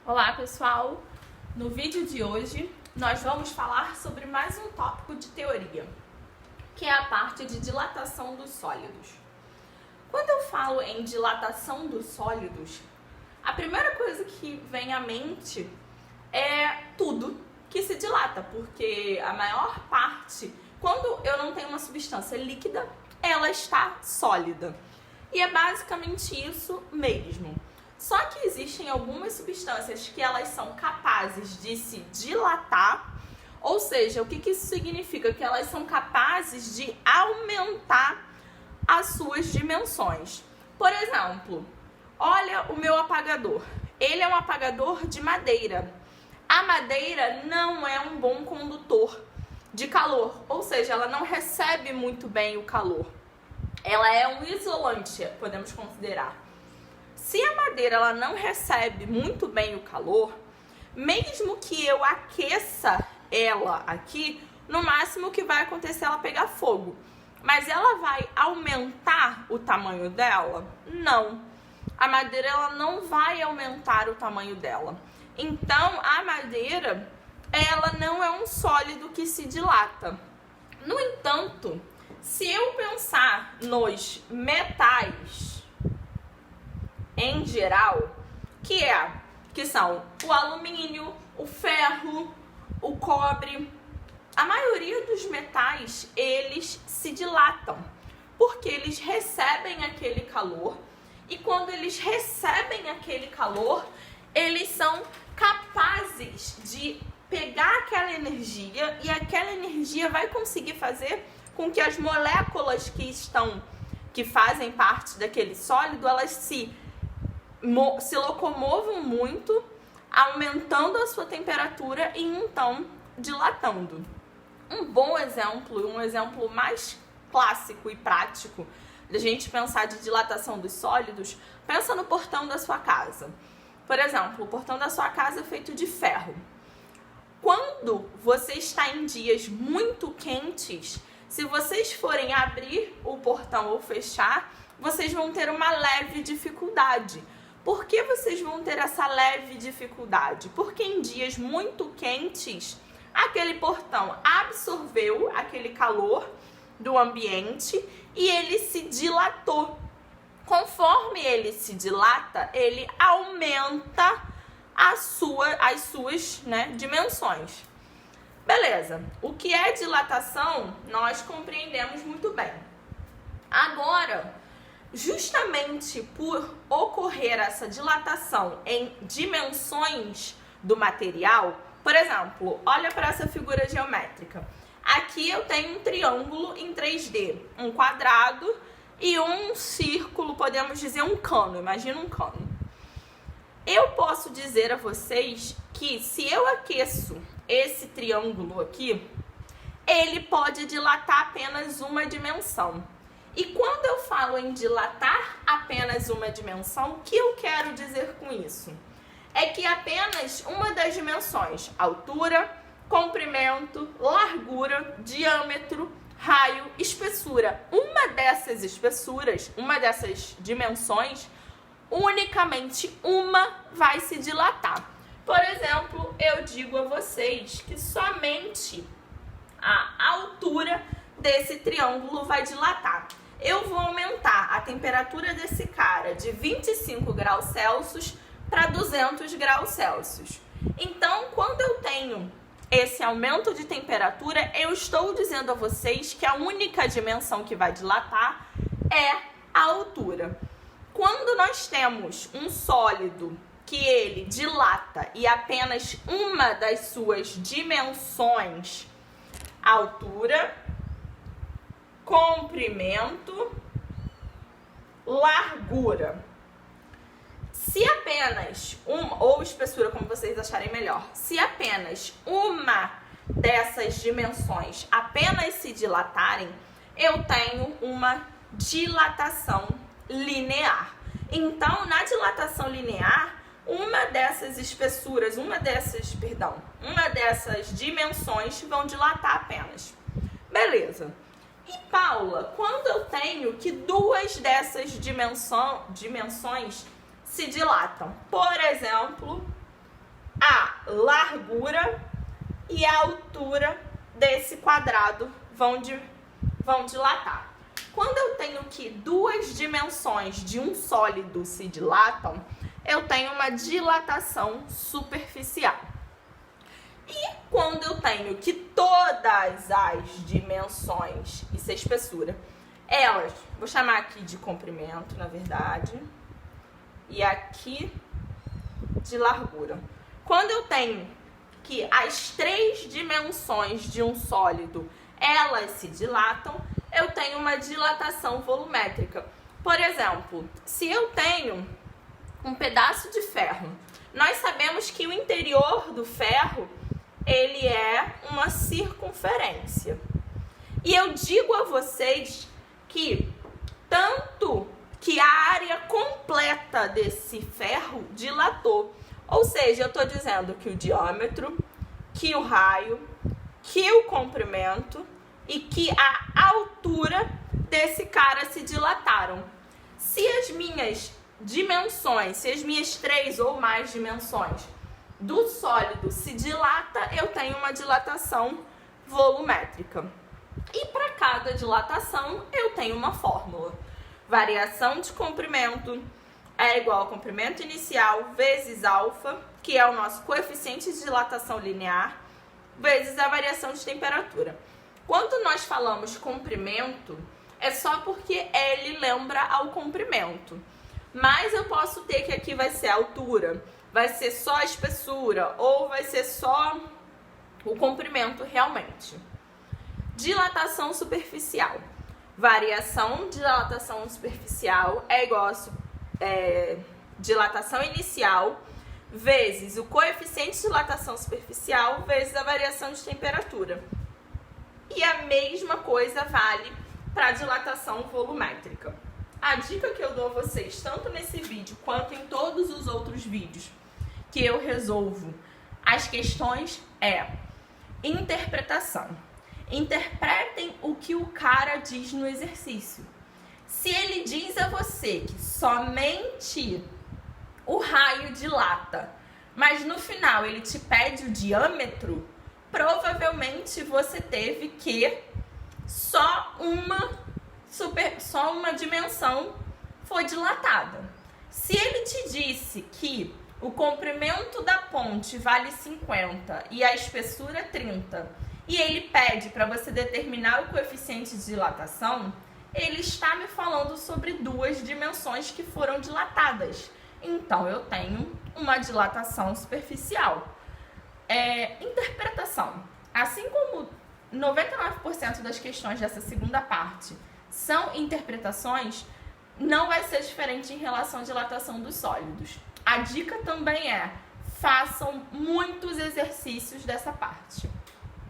Olá pessoal, no vídeo de hoje nós vamos falar sobre mais um tópico de teoria, que é a parte de dilatação dos sólidos. Quando eu falo em dilatação dos sólidos, a primeira coisa que vem à mente é tudo que se dilata, porque a maior parte, quando eu não tenho uma substância líquida, ela está sólida. E é basicamente isso mesmo. Só que existem algumas substâncias que elas são capazes de se dilatar, ou seja, o que isso significa? Que elas são capazes de aumentar as suas dimensões. Por exemplo, olha o meu apagador. Ele é um apagador de madeira. A madeira não é um bom condutor de calor, ou seja, ela não recebe muito bem o calor. Ela é um isolante, podemos considerar. Se a madeira ela não recebe muito bem o calor, mesmo que eu aqueça ela aqui, no máximo o que vai acontecer é ela pegar fogo. Mas ela vai aumentar o tamanho dela? Não. A madeira ela não vai aumentar o tamanho dela. Então, a madeira, ela não é um sólido que se dilata. No entanto, se eu pensar nos metais em geral, que são o alumínio, o ferro, o cobre, a maioria dos metais, eles se dilatam, porque eles recebem aquele calor, e quando eles recebem aquele calor, eles são capazes de pegar aquela energia, e aquela energia vai conseguir fazer com que as moléculas que fazem parte daquele sólido, elas se locomovam muito, aumentando a sua temperatura e então dilatando. Um bom exemplo, um exemplo mais clássico e prático da gente pensar de dilatação dos sólidos, pensa no portão da sua casa. Por exemplo, o portão da sua casa é feito de ferro. Quando você está em dias muito quentes, se vocês forem abrir o portão ou fechar, vocês vão ter uma leve dificuldade. Por que vocês vão ter essa leve dificuldade? Porque em dias muito quentes, aquele portão absorveu aquele calor do ambiente e ele se dilatou. Conforme ele se dilata, ele aumenta as suas dimensões. Beleza, o que é dilatação, nós compreendemos muito bem. Agora, justamente por ocorrer essa dilatação em dimensões do material, por exemplo, olha para essa figura geométrica. Aqui eu tenho um triângulo em 3D, um quadrado e um círculo, podemos dizer um cano, imagina um cano. Eu posso dizer a vocês que se eu aqueço esse triângulo aqui, ele pode dilatar apenas uma dimensão. E quando eu falo em dilatar apenas uma dimensão, o que eu quero dizer com isso? É que apenas uma das dimensões, altura, comprimento, largura, diâmetro, raio, espessura, uma dessas espessuras, uma dessas dimensões, unicamente uma vai se dilatar. Por exemplo, eu digo a vocês que somente a altura desse triângulo vai dilatar. Eu vou aumentar a temperatura desse cara de 25 graus Celsius para 200 graus Celsius. Então, quando eu tenho esse aumento de temperatura, eu estou dizendo a vocês que a única dimensão que vai dilatar é a altura. Quando nós temos um sólido que ele dilata e apenas uma das suas dimensões, altura, comprimento, largura. Se apenas ou espessura, como vocês acharem melhor, se apenas uma dessas dimensões apenas se dilatarem, eu tenho uma dilatação linear. Então, na dilatação linear, uma dessas dimensões vão dilatar apenas. Beleza. E Paula, quando eu tenho que duas dessas dimensões se dilatam? Por exemplo, largura e a altura desse quadrado vão dilatar. Quando eu tenho que duas dimensões de um sólido se dilatam, eu tenho uma dilatação superficial. E quando eu tenho que todas as dimensões, isso é espessura, elas, vou chamar aqui de comprimento, na verdade, e aqui de largura. Quando eu tenho que as três dimensões de um sólido, elas se dilatam, eu tenho uma dilatação volumétrica. Por exemplo, se eu tenho um pedaço de ferro, nós sabemos que o interior do ferro, ele é uma circunferência. E eu digo a vocês que tanto que a área completa desse ferro dilatou. Ou seja, eu estou dizendo que o diâmetro, que o raio, que o comprimento e que a altura desse cara se dilataram. Se as minhas dimensões, se as minhas três ou mais dimensões do sólido se dilata, eu tenho uma dilatação volumétrica. E para cada dilatação, eu tenho uma fórmula. Variação de comprimento é igual ao comprimento inicial vezes alfa, que é o nosso coeficiente de dilatação linear, vezes a variação de temperatura. Quando nós falamos comprimento, é só porque L lembra ao comprimento. Mas eu posso ter que aqui vai ser a altura, vai ser só a espessura, ou vai ser só o comprimento realmente. Dilatação superficial. Variação de dilatação superficial é igual a dilatação inicial vezes o coeficiente de dilatação superficial vezes a variação de temperatura. E a mesma coisa vale para a dilatação volumétrica. A dica que eu dou a vocês, tanto nesse vídeo quanto em todos os outros vídeos que eu resolvo as questões, é interpretação. Interpretem o que o cara diz no exercício. Se ele diz a você que somente o raio dilata, mas no final ele te pede o diâmetro, provavelmente você teve que só uma dimensão foi dilatada. Se ele te disse que o comprimento da ponte vale 50 e a espessura 30, e ele pede para você determinar o coeficiente de dilatação, ele está me falando sobre duas dimensões que foram dilatadas. Então, eu tenho uma dilatação superficial. Interpretação. Assim como 99% das questões dessa segunda parte são interpretações, não vai ser diferente em relação à dilatação dos sólidos. A dica também é: façam muitos exercícios dessa parte.